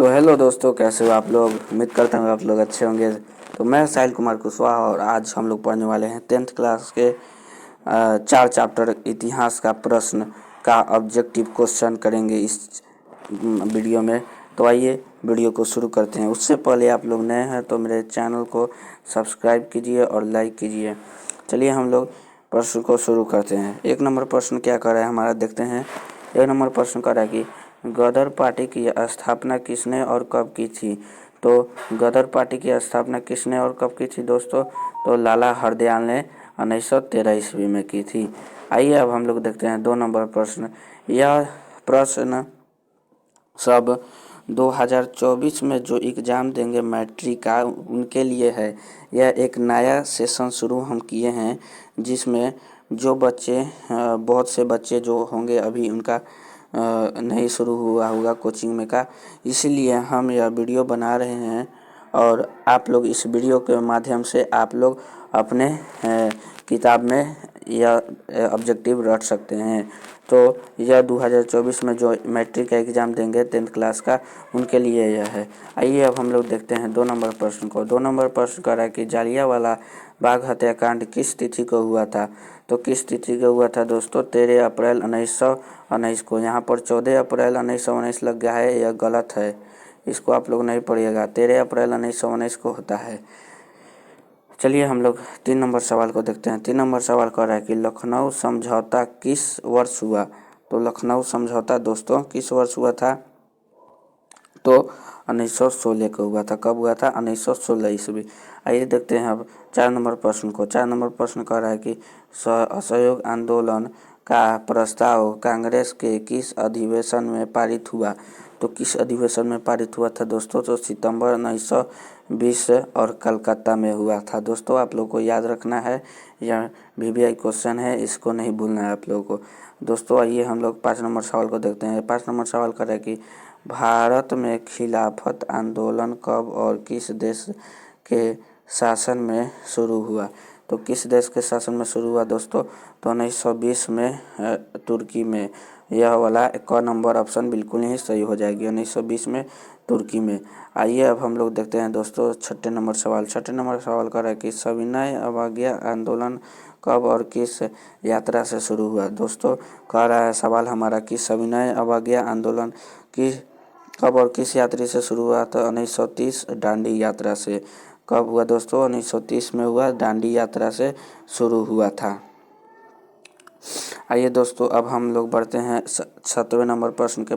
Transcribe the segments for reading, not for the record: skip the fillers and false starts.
तो हेलो दोस्तों, कैसे हो आप लोग। उम्मीद करता हूँ आप लोग अच्छे होंगे। तो मैं साहिल कुमार कुशवाहा और आज हम लोग पढ़ने वाले हैं 10th क्लास के 4 चैप्टर इतिहास का प्रश्न का ऑब्जेक्टिव क्वेश्चन करेंगे इस वीडियो में। तो आइए वीडियो को शुरू करते हैं। उससे पहले आप लोग नए हैं तो मेरे चैनल को सब्सक्राइब कीजिए और लाइक कीजिए। चलिए हम लोग प्रश्न को शुरू करते हैं। 1 नंबर प्रश्न क्या कर रहा है हमारा, देखते हैं। 1 नंबर प्रश्न कर रहा है कि गदर पार्टी की स्थापना किसने और कब की थी। तो गदर पार्टी की स्थापना किसने और कब की थी दोस्तों, तो लाला हरदयाल ने 1913 ईस्वी में की थी। आइए अब हम लोग देखते हैं 2 नंबर प्रश्न। यह प्रश्न सब 2024 में जो एग्ज़ाम देंगे मैट्रिक का उनके लिए है। यह एक नया सेशन शुरू हम किए हैं जिसमें जो बच्चे बहुत से बच्चे जो होंगे अभी उनका नहीं शुरू हुआ होगा कोचिंग में का, इसीलिए हम यह वीडियो बना रहे हैं। और आप लोग इस वीडियो के माध्यम से आप लोग अपने किताब में यह ऑब्जेक्टिव रख सकते हैं। तो यह 2024 में जो मैट्रिक का एग्ज़ाम देंगे 10th क्लास का उनके लिए यह है। आइए अब हम लोग देखते हैं 2 नंबर प्रश्न को। 2 नंबर प्रश्न कर रहा है कि जालियांवाला बाग हत्याकांड किस तिथि को हुआ था। तो किस तिथि को हुआ था दोस्तों, 13 अप्रैल 1919 को। यहाँ पर 14 अप्रैल 1919 लग गया है, यह गलत है, इसको आप लोग नहीं पढ़िएगा। 13 अप्रैल 1919 को होता है। चलिए हम लोग 3 नंबर सवाल को देखते हैं। 3 नंबर सवाल कह रहा है कि लखनऊ समझौता किस वर्ष हुआ। तो लखनऊ समझौता दोस्तों किस वर्ष हुआ था, तो 1916 को हुआ था। कब हुआ था, 1916 ईस्वी। आइए देखते हैं अब 4 नंबर प्रश्न को। 4 नंबर प्रश्न कह रहा है कि असहयोग आंदोलन का प्रस्ताव कांग्रेस के किस अधिवेशन में पारित हुआ। तो किस अधिवेशन में पारित हुआ था दोस्तों, तो सितंबर 1920 और कलकत्ता में हुआ था। दोस्तों आप लोग को याद रखना है, यह VVI क्वेश्चन है, इसको नहीं भूलना है आप लोगों को। दोस्तों आइए हम लोग 5 नंबर सवाल को देखते हैं। 5 नंबर सवाल कर रहा है कि भारत में खिलाफत आंदोलन कब और किस देश के शासन में शुरू हुआ। तो किस देश के शासन में शुरू हुआ दोस्तों, तो 1920 में तुर्की में। यह वाला 1 नंबर ऑप्शन बिल्कुल ही सही हो जाएगी, 1920 में तुर्की में। आइए अब हम लोग देखते हैं दोस्तों 6 नंबर सवाल। 6 नंबर सवाल कर रहा है कि सविनय अवज्ञा आंदोलन कब और किस यात्रा से शुरू हुआ। दोस्तों कह रहा है सवाल हमारा कि सविनय अवज्ञा आंदोलन की कब और किस यात्रा से शुरू हुआ, तो 1930 डांडी यात्रा से। कब हुआ दोस्तों, 1930 में हुआ, डांडी यात्रा से शुरू हुआ था। आइए दोस्तों अब हम लोग बढ़ते हैं 7वें नंबर प्रश्न के।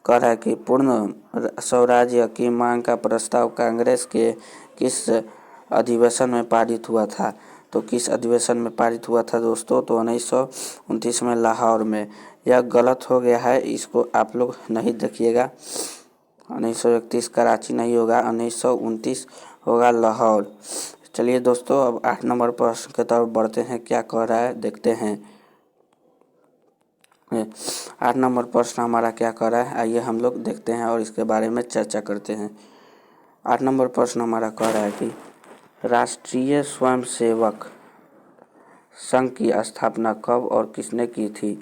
कह रहा है कि पूर्ण स्वराज्य की मांग का प्रस्ताव कांग्रेस के किस अधिवेशन में पारित हुआ था। तो किस अधिवेशन में पारित हुआ था दोस्तों, तो 1929 में लाहौर में। यह गलत हो गया है, इसको आप लोग नहीं देखिएगा। 1931 कराची नहीं होगा, 1929 होगा लाहौर। चलिए दोस्तों अब 8 नंबर प्रश्न की तरफ बढ़ते हैं, क्या कह रहा है देखते हैं। 8 नंबर प्रश्न हमारा क्या कह रहा है, आइए हम लोग देखते हैं और इसके बारे में चर्चा करते हैं। 8 नंबर प्रश्न हमारा कह रहा है कि राष्ट्रीय स्वयंसेवक संघ की स्थापना कब और किसने की थी।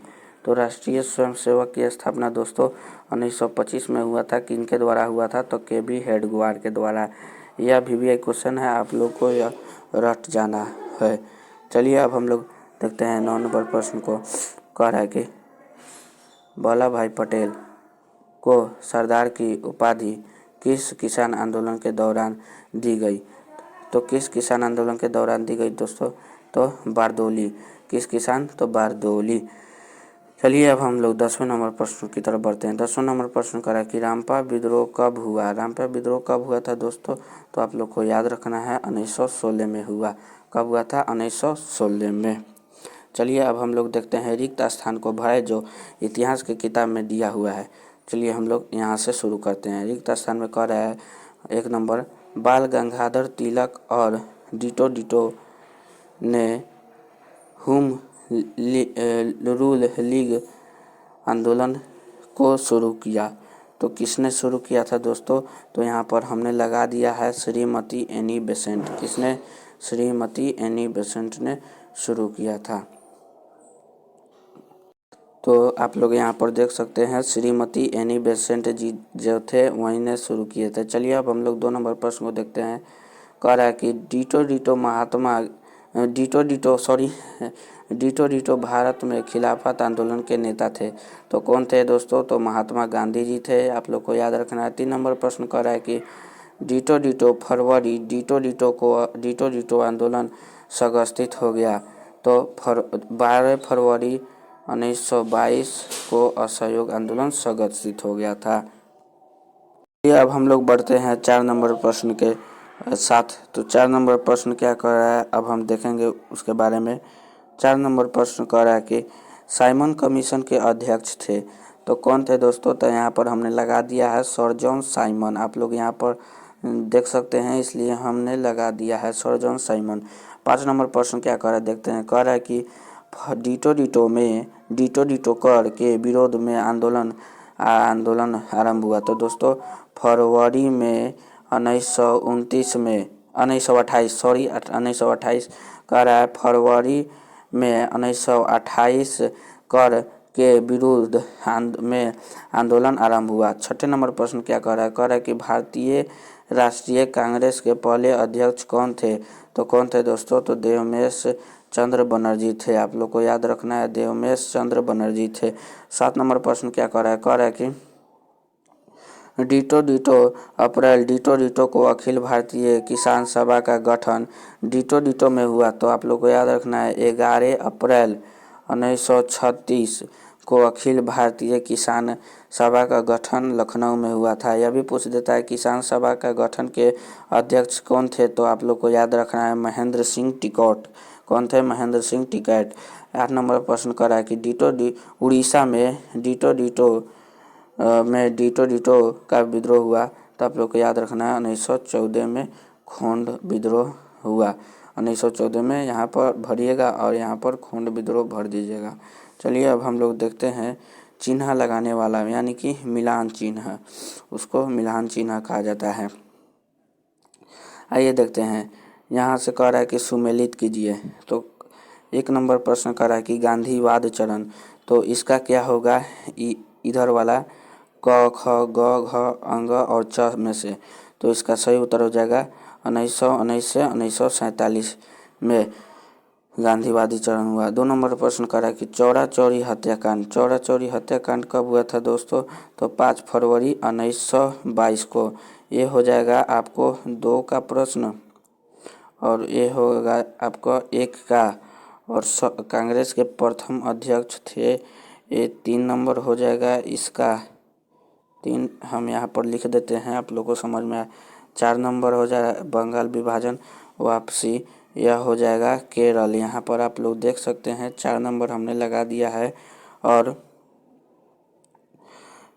तो राष्ट्रीय स्वयंसेवक की स्थापना दोस्तों 1925 में हुआ था। किनके द्वारा हुआ था, तो KB हेडगेवार के द्वारा। यह VVI क्वेश्चन है, आप लोग को यह रट जाना है। चलिए अब हम लोग देखते हैं 9 नंबर प्रश्न को। कह रहा है कि वल्लभ भाई पटेल को सरदार की उपाधि किस किसान आंदोलन के दौरान दी गई। तो किस किसान आंदोलन के दौरान दी गई दोस्तों, तो बारदौली। किस किसान, तो बारदौली। चलिए अब हम लोग 10वें नंबर प्रश्न की तरफ बढ़ते हैं। 10वां नंबर प्रश्न करा कि रामपा विद्रोह कब हुआ। रामपा विद्रोह कब हुआ था दोस्तों, तो आप लोग को याद रखना है 1916 में हुआ। कब हुआ था, 1916 में। चलिए अब हम लोग देखते हैं रिक्त स्थान को भरे जो इतिहास की किताब में दिया हुआ है। चलिए हम लोग यहाँ से शुरू करते हैं। रिक्त स्थान में कह रहा है 1 नंबर बाल गंगाधर तिलक और डिटो ने होम रूल लीग आंदोलन को शुरू किया। तो किसने शुरू किया था दोस्तों, तो यहाँ पर हमने लगा दिया है श्रीमती एनी बेसेंट। किसने, श्रीमती एनी बेसेंट ने शुरू किया था। तो आप लोग यहाँ पर देख सकते हैं श्रीमती एनी बेसेंट जी जो थे वहीं ने शुरू किए थे। चलिए अब हम लोग 2 नंबर प्रश्न को देखते हैं। कह रहा है कि डिटो डिटो भारत में खिलाफत आंदोलन के नेता थे। तो कौन थे दोस्तों? तो महात्मा गांधी जी थे। आप लोग को याद रखना है। 3 नंबर प्रश्न कह रहा है कि डिटो डिटो आंदोलन संगठित हो गया। तो 12 फरवरी 1922 को असहयोग आंदोलन संगठित हो गया था। अब हम लोग बढ़ते हैं 4 नंबर प्रश्न के साथ। तो 4 नंबर प्रश्न क्या कर रहा है अब हम देखेंगे उसके बारे में। 4 नंबर प्रश्न कह रहा है कि साइमन कमीशन के अध्यक्ष थे। तो कौन थे दोस्तों? तो यहाँ पर हमने लगा दिया है सर जॉन साइमन। आप लोग यहाँ पर देख सकते हैं, इसलिए हमने लगा दिया है सर जॉन साइमन। 5 नंबर प्रश्न क्या कह रहा है देखते हैं। कह रहा है कि डिटो डिटो कर के विरोध में आंदोलन आरंभ हुआ। तो दोस्तों फरवरी में 1928 कह रहा है फरवरी में 1928 कर के विरुद्ध में आंदोलन आरंभ हुआ। 6 नंबर प्रश्न क्या कह रहा है? कह रहा है कि भारतीय राष्ट्रीय कांग्रेस के पहले अध्यक्ष कौन थे? तो कौन थे दोस्तों? तो देवमेश चंद्र बनर्जी थे। आप लोग को याद रखना है, देवमेश चंद्र बनर्जी थे। 7 नंबर प्रश्न क्या कह रहा है? कह रहा है कि डिटो डिटो को अखिल भारतीय किसान सभा का गठन डिटो डिटो में हुआ। तो आप लोग को याद रखना है 11 अप्रैल 1936 को अखिल भारतीय किसान सभा का गठन लखनऊ में हुआ था। यह भी पूछ देता है किसान सभा का गठन के अध्यक्ष कौन थे? तो आप लोग को याद रखना है महेंद्र सिंह टिकैत। कौन थे? महेंद्र सिंह टिकैत। 8 नंबर प्रश्न कर रहा है कि उड़ीसा में डिटो डिटो का विद्रोह हुआ। तो आप लोग को याद रखना है 1914 में खोंड विद्रोह हुआ। 1914 में यहाँ पर भरिएगा और यहाँ पर खोंड विद्रोह भर दीजिएगा। चलिए अब हम लोग देखते हैं चिन्ह लगाने वाला, यानी कि मिलान चिन्ह, उसको मिलान चिन्ह कहा जाता है। आइए देखते हैं। यहाँ से कह रहा है कि सुमेलित कीजिए। तो 1 नंबर प्रश्न कह रहा है कि गांधीवाद चरण। तो इसका क्या होगा? इधर वाला क ख ग घ अंग और च में से। तो इसका सही उत्तर हो जाएगा 1919 से 1947 में गांधीवादी चरण हुआ। 2 नंबर प्रश्न करा कि चौरा चौरी हत्याकांड कब हुआ था दोस्तों? तो 5 फरवरी 1922 को। ये हो जाएगा आपको 2 का प्रश्न और ये होगा आपका 1 का। और कांग्रेस के प्रथम अध्यक्ष थे, ये 3 नंबर हो जाएगा इसका। 3 हम यहाँ पर लिख देते हैं, आप लोगों को समझ में आए। 4 नंबर हो जाएगा बंगाल विभाजन वापसी, यह हो जाएगा केरल। यहाँ पर आप लोग देख सकते हैं 4 नंबर हमने लगा दिया है। और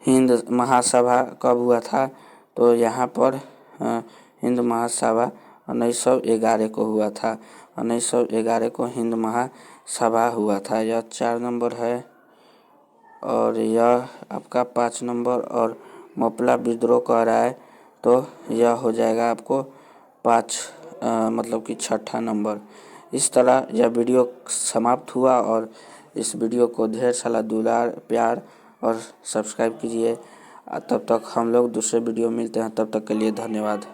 हिंद महासभा कब हुआ था? तो यहाँ पर हिंद महासभा 1911 को हुआ था। 1911 को हिंद महासभा हुआ था। यह 4 नंबर है। और यह आपका 5 नंबर। और मोपला विद्रोह कह रहा है, तो यह हो जाएगा आपको 5 मतलब कि 6ठा नंबर। इस तरह यह वीडियो समाप्त हुआ। और इस वीडियो को ढेर सारा दुलार प्यार और सब्सक्राइब कीजिए। तब तक हम लोग दूसरे वीडियो मिलते हैं, तब तक के लिए धन्यवाद।